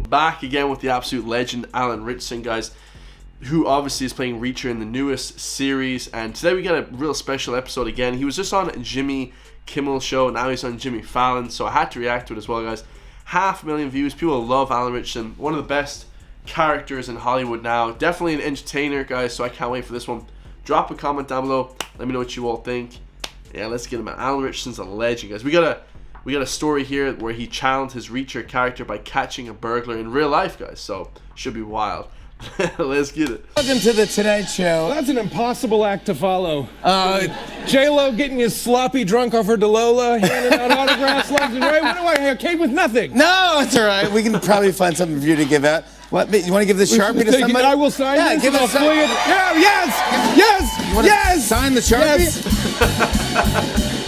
Back again with the absolute legend, Alan Ritchson, guys, who obviously is playing Reacher in the newest series. And today we got a real special episode again. He was just on Jimmy Kimmel's show, now he's on Jimmy Fallon, so I had to react to it as well, guys. 500,000 views. People love Alan Ritchson, one of the best characters in Hollywood now. Definitely an entertainer, guys, so I can't wait for this one. Drop a comment down below, let me know what you all think. Yeah, let's get him out. Alan Ritchson's a legend, guys. We got a story here where he challenged his Reacher character by catching a burglar in real life, guys, so should be wild. Let's get it. Welcome to the Tonight Show. That's an impossible act to follow. J-Lo getting you sloppy drunk off her Dolola, handing out autographs left and right. What do I have? Cake with nothing. No, it's all right. We can probably find something for you to give out. What? You want to give the Sharpie to somebody? I will sign this. Give it a sign. Yeah, yes. Sign the Sharpie? Yes.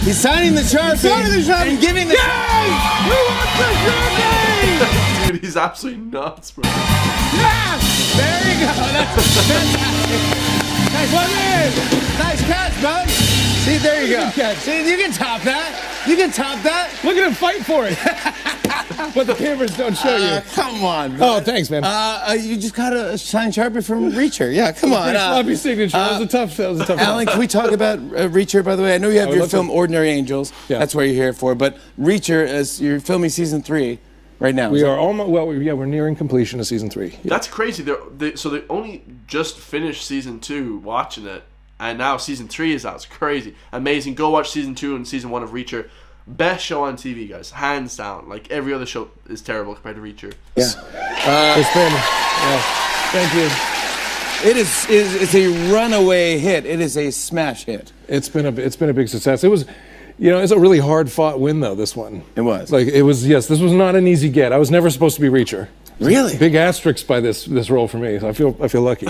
He's signing the Sharpie. And giving the Yes! Who wants the Sharpie? Dude, he's absolutely nuts, bro. Yes! There you go. That's fantastic. Nice one in. Nice catch, bud. See, there you go. Catch. See, you can top that. You can top that. Look at him fight for it. But the cameras don't show you. Come on. Oh, thanks, man. You just got a signed Sharpie from Reacher. Yeah, come on. Sloppy signature. That was a tough Alan, can we talk about Reacher, by the way? I know you have your film Ordinary Angels. Yeah. That's where you're here for. But Reacher, as you're filming season 3 right now. We are almost, we're nearing completion of season 3. Yeah. That's crazy. So they only just finished season 2 watching it, and now season 3 is out. It's crazy. Amazing. Go watch season 2 and season 1 of Reacher. Best show on TV, guys. Hands down. Like, every other show is terrible compared to Reacher. Yeah. It's been, thank you. It's a runaway hit. It is a smash hit. It's been a big success. It was, it's a really hard fought win though, this one. It was. This was not an easy get. I was never supposed to be Reacher. Really? Big asterisk by this role for me. So I feel lucky.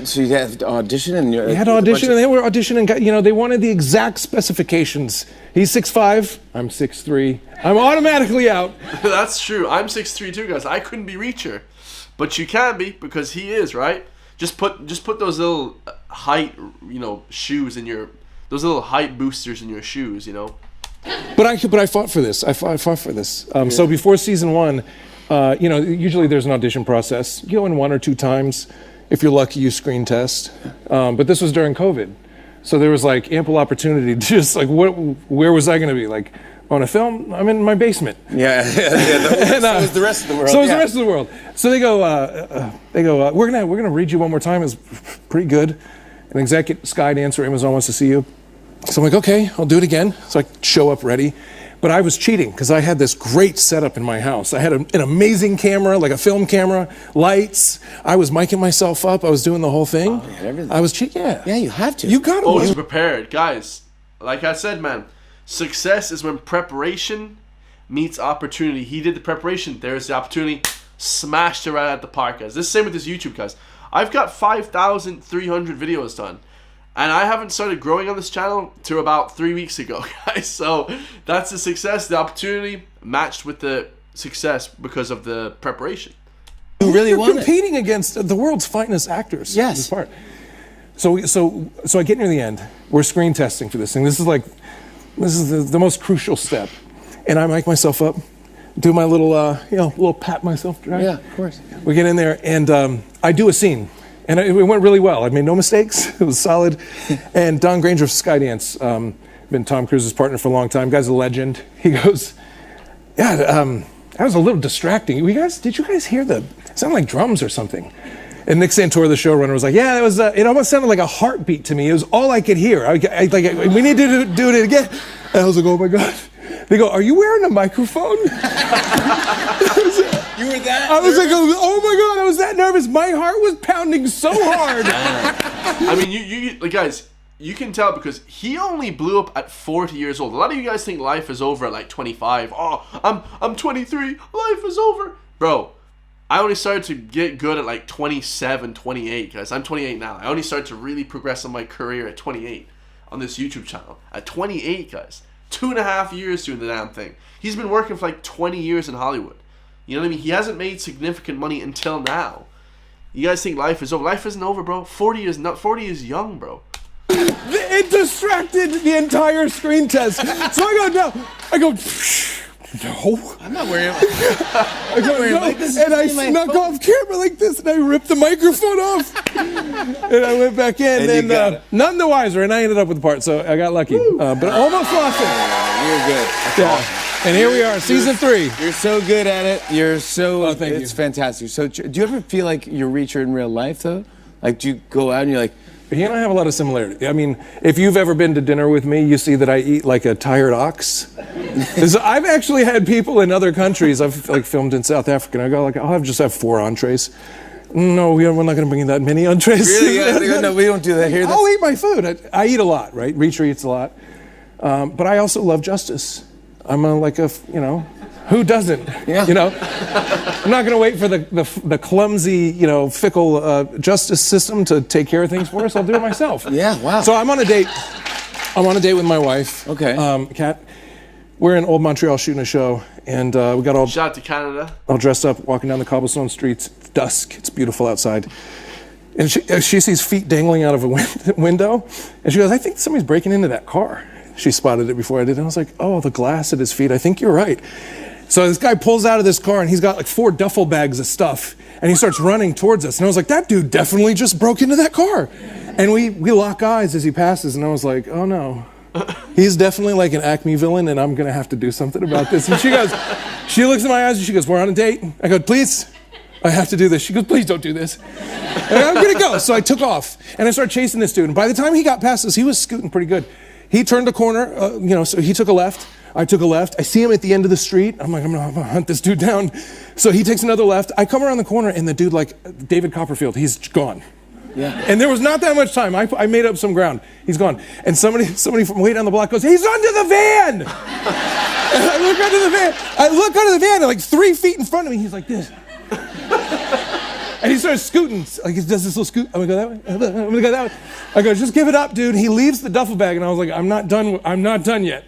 So you had to audition and you had to audition, and they were auditioning. They wanted the exact specifications. He's 6'5", I'm 6'3". I'm automatically out. That's true. I'm 6'3" too, guys. I couldn't be Reacher, but you can be because he is, right? Just put those little height, shoes in your, those little height boosters in your shoes, But I fought for this. I fought for this. So before season 1. Usually there's an audition process. You go in 1 or 2 times. If you're lucky, you screen test. But this was during COVID. So there was ample opportunity to just where was I going to be? On a film? I'm in my basement. Yeah. So is the rest of the world. So is the rest of the world. So they go, we're gonna read you one more time. It's pretty good. An exec at Sky Dancer Amazon wants to see you. So I'm like, okay, I'll do it again. So I show up ready. But I was cheating because I had this great setup in my house. I had an amazing camera, like a film camera, lights. I was micing myself up. I was doing the whole thing. Oh, yeah, everything. I was cheating. Yeah. Yeah, you have to. You got to. Always prepared. Guys, like I said, man, success is when preparation meets opportunity. He did the preparation. There's the opportunity. Smashed it right at the park, guys. This is the same with this YouTube, guys. I've got 5,300 videos done. And I haven't started growing on this channel till about 3 weeks ago, guys. So that's the success, the opportunity matched with the success because of the preparation. You really You're want competing against the world's finest actors. Yes. This part. So I get near the end. We're screen testing for this thing. This is the most crucial step. And I mic myself up, do my little little pat myself dry. Yeah, of course. We get in there and I do a scene. And it went really well. I made no mistakes. It was solid. And Don Granger of Skydance, been Tom Cruise's partner for a long time. Guy's a legend. He goes, yeah, that was a little distracting. Did you guys hear it sounded like drums or something? And Nick Santora, the showrunner, was like, yeah, it was. It almost sounded like a heartmeat to me. It was all I could hear. We need to do it again. And I was like, oh my God. They go, are you wearing a microphone? You were that? I was like, oh my God, I was that nervous. My heart was pounding so hard. I mean, you guys, you can tell because he only blew up at 40 years old. A lot of you guys think life is over at 25. Oh, I'm 23. Life is over. Bro, I only started to get good at 27, 28, guys. I'm 28 now. I only started to really progress in my career at 28 on this YouTube channel. At 28, guys. 2.5 years doing the damn thing. He's been working for 20 years in Hollywood. You know what I mean? He hasn't made significant money until now. You guys think life is over? Life isn't over, bro. 40 is young, bro. It distracted the entire screen test. So I go, no. I go, no. I'm not worried. I go, no. And I snuck off camera like this, and I ripped the microphone off. And I went back in, and none the wiser, and I ended up with the part, so I got lucky. But almost lost it. You're good. Yeah. And here we are, season 3. You're so good at it. You're so. Thank you. It's fantastic. So, do you ever feel like you're Reacher in real life, though? Like, do you go out and you're like, He and I have a lot of similarity. I mean, if you've ever been to dinner with me, you see that I eat like a tired ox. So I've actually had people in other countries. I've like filmed in South Africa, and I go like, I'll just have 4 entrees. No, we're not going to bring that many entrees. really? No, we don't do that here. I'll eat my food. I eat a lot, right? Reacher eats a lot. But I also love justice. I'm who doesn't? Yeah. I'm not going to wait for the clumsy, fickle justice system to take care of things for us. I'll do it myself. Yeah, wow. So I'm on a date. With my wife. Okay. Kat. We're in Old Montreal shooting a show, and we got all Shout out to Canada. all dressed up, walking down the cobblestone streets. It's dusk. It's beautiful outside. And she sees feet dangling out of a window, and she goes, I think somebody's breaking into that car. She spotted it before I did, and I was like, oh, the glass at his feet. I think you're right. So this guy pulls out of this car, and he's got like 4 duffel bags of stuff, and he starts running towards us. And I was like, that dude definitely just broke into that car. And we lock eyes as he passes, and I was like, oh no. He's definitely like an Acme villain, and I'm gonna have to do something about this. And she looks in my eyes, and she goes, we're on a date. I go, please, I have to do this. She goes, please don't do this. And I'm gonna go. So I took off, and I started chasing this dude. And by the time he got past us, he was scooting pretty good. He turned a corner, so he took a left. I took a left. I see him at the end of the street. I'm like, I'm gonna hunt this dude down. So he takes another left. I come around the corner, and the dude, like David Copperfield, he's gone. Yeah. And there was not that much time. I made up some ground. He's gone. And somebody from way down the block goes, he's under the van! And I look under the van, and like 3 feet in front of me, he's like this. And he starts scooting, like he does this little scoot. I'm gonna go that way. I'm gonna go that way. I go, just give it up, dude. He leaves the duffel bag, and I was like, I'm not done yet.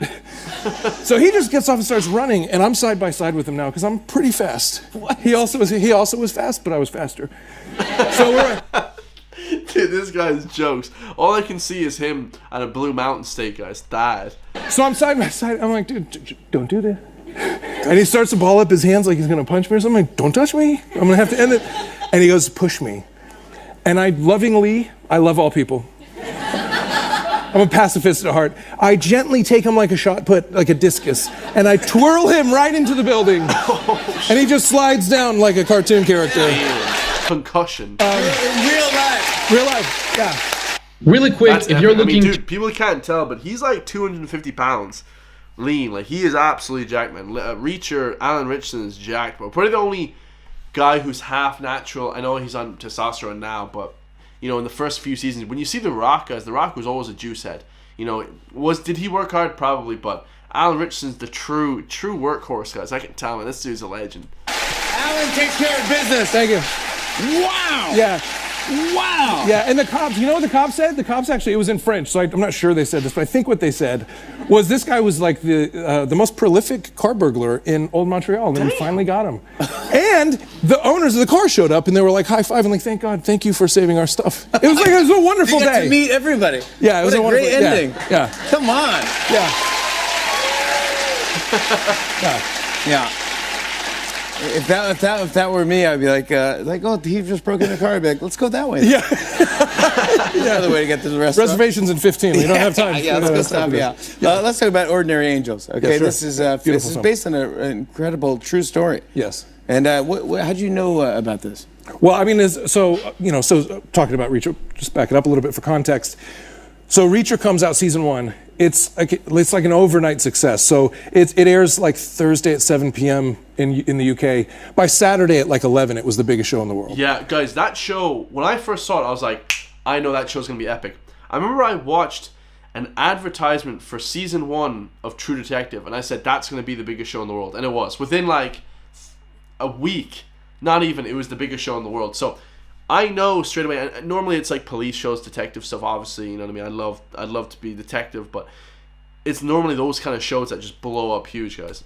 So he just gets off and starts running, and I'm side by side with him now because I'm pretty fast. What? He also was fast, but I was faster. So we're. Dude, this guy's jokes. All I can see is him at a Blue Mountain Steak, guys. That. So I'm side by side. I'm like, dude, don't do that. And he starts to ball up his hands like he's gonna punch me or something. I'm like, don't touch me. I'm gonna have to end it. And he goes, push me. And I love all people. I'm a pacifist at heart. I gently take him like a shot put, like a discus, and I twirl him right into the building. And he just slides down like a cartoon character. Concussion. Real life, yeah. Really quick, That's if you're epic. looking... I mean, dude, people can't tell, but he's like 250 pounds lean. Like, he is absolutely jacked, man. Reacher, Alan Ritchson is jacked, but probably the only guy who's half natural. I know he's on testosterone now, but, in the first few seasons, when you see The Rock, guys, The Rock was always a juice head. Did he work hard? Probably, but Alan Ritchson's the true workhorse, guys. I can tell, man. This dude's a legend. Alan takes care of business. Thank you. Wow. Yeah. Wow. Yeah, and the cops, you know what the cops said? The cops actually, it was in French, so I'm not sure they said this, but I think what they said was this guy was like the most prolific car burglar in Old Montreal, and then we finally got him. And the owners of the car showed up, and they were like high-fiving, like, thank God, thank you for saving our stuff. It was a wonderful You got day. to meet everybody. Yeah, it was what a wonderful great ending. Yeah. Come on. Yeah. If that were me, I'd be like, oh, he just broke in the car. I'd be like, let's go that way. Yeah. Another way to get to the restaurant. Reservations in 15. We don't have time. Yeah, let's go stop. Yeah. Let's talk about Ordinary Angels. Okay, Yeah, sure. this is based on an incredible true story. Yes. And how do you know about this? Well, I mean, so talking about Reacher, just back it up a little bit for context. So Reacher comes out season 1. It's like an overnight success. So it airs like Thursday at 7 p.m. in the UK. By Saturday at like 11, it was the biggest show in the world. Yeah, guys, that show, when I first saw it, I was like, I know that show's going to be epic. I remember I watched an advertisement for season 1 of True Detective, and I said, that's going to be the biggest show in the world. And it was. Within like a week, not even, it was the biggest show in the world. So I know straight away, and normally it's like police shows, detective stuff, obviously, you know what I mean? I'd love to be a detective, but it's normally those kind of shows that just blow up huge, guys.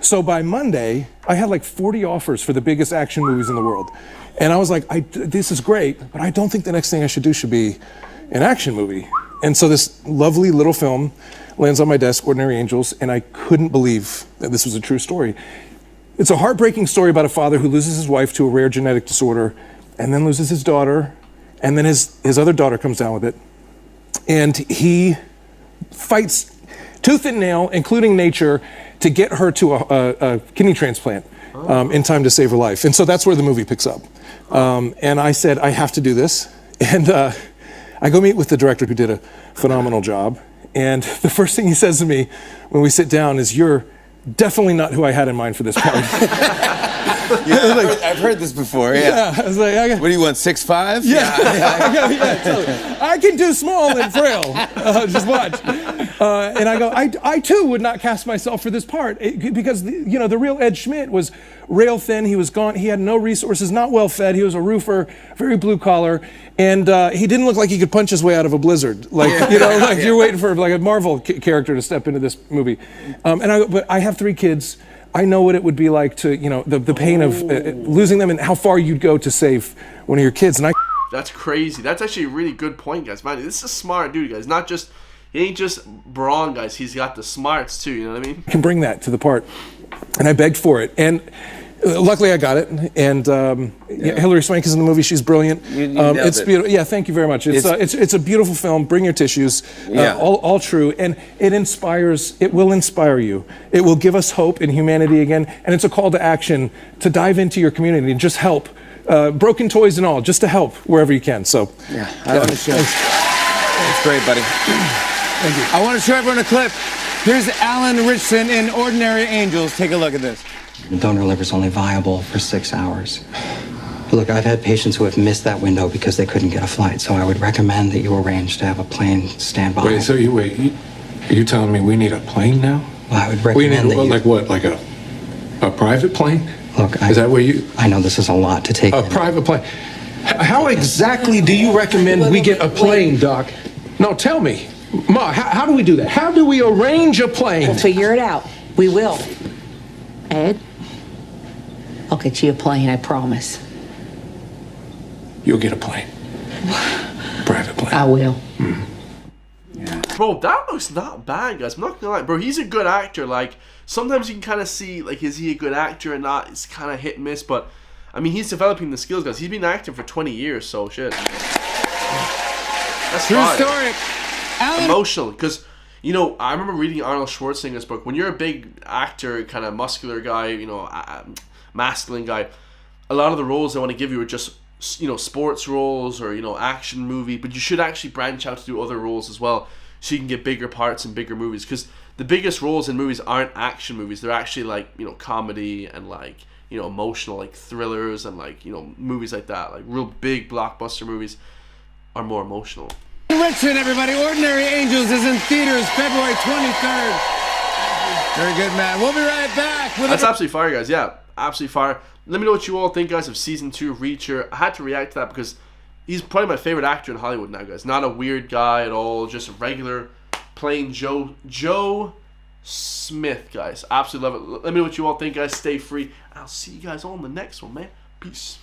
So by Monday, I had like 40 offers for the biggest action movies in the world. And I was like, this is great, but I don't think the next thing I should do should be an action movie. And so this lovely little film lands on my desk, Ordinary Angels, and I couldn't believe that this was a true story. It's a heartbreaking story about a father who loses his wife to a rare genetic disorder and then loses his daughter, and then his other daughter comes down with it. And he fights tooth and nail, including nature, to get her to a kidney transplant in time to save her life. And so that's where the movie picks up. And I said, I have to do this. And I go meet with the director, who did a phenomenal job. And the first thing he says to me when we sit down is, "You're definitely not who I had in mind for this part." I've heard this before. Yeah. I was like, What do you want? 6'5"? Yeah, totally. I can do small and frail. Just watch. And I go, I too would not cast myself for this part because the real Ed Schmidt was rail thin. He was gone. He had no resources, not well fed. He was a roofer, very blue collar, and he didn't look like he could punch his way out of a blizzard. You're waiting for like a Marvel character to step into this movie. But I have 3 kids. I know what it would be like to, the pain of losing them and how far you'd go to save one of your kids. And That's crazy. That's actually a really good point, guys. Man, this is a smart dude, guys. He ain't just brawn, guys. He's got the smarts too. You know what I mean? can bring that to the part. And I begged for it. And luckily I got it. And Hilary Swank is in the movie. She's brilliant. It's beautiful. Yeah, thank you very much. It's a beautiful film. Bring your tissues. All true. And it will inspire you. It will give us hope in humanity again. And it's a call to action to dive into your community and just help. Broken toys and all, just to help wherever you can. So, I understand. That's great, buddy. Thank you. I want to show everyone a clip. Here's Alan Ritchson in Ordinary Angels. Take a look at this. The donor liver is only viable for 6 hours. But look, I've had patients who have missed that window because they couldn't get a flight, so I would recommend that you arrange to have a plane stand by. Are you telling me we need a plane now? Well, I would recommend Like a private plane? Look, is that where you... I know this is a lot to take A in. private plane. How exactly do you recommend we get a plane, Doc? No, tell me. Ma, how do we do that? How do we arrange a plane? We'll figure it out. We will. Ed, I'll get you a plane, I promise. You'll get a plane. Private plane. I will. Bro, that looks not bad, guys. I'm not gonna lie, bro. He's a good actor. Like, sometimes you can kind of see, like, is he a good actor or not? It's kind of hit and miss, but I mean, he's developing the skills, guys. He's been acting for 20 years, so shit. That's True fine. story. Alan. Emotional, because I remember reading Arnold Schwarzenegger's book. When you're a big actor, kind of muscular guy, masculine guy, a lot of the roles they want to give you are just sports roles or action movie, but you should actually branch out to do other roles as well, so you can get bigger parts in bigger movies. Because the biggest roles in movies aren't action movies; they're actually like comedy and like emotional, like thrillers and like movies like that. Like real big blockbuster movies are more emotional. Ritchson, everybody. Ordinary Angels is in theaters February 23rd. Very good, man. We'll be right back. That's absolutely fire, guys. Yeah, absolutely fire. Let me know what you all think, guys, of season 2 of Reacher. I had to react to that because he's probably my favorite actor in Hollywood now, guys. Not a weird guy at all, just a regular, plain Joe Smith, guys. Absolutely love it. Let me know what you all think, guys. Stay free. I'll see you guys all in the next one, man. Peace.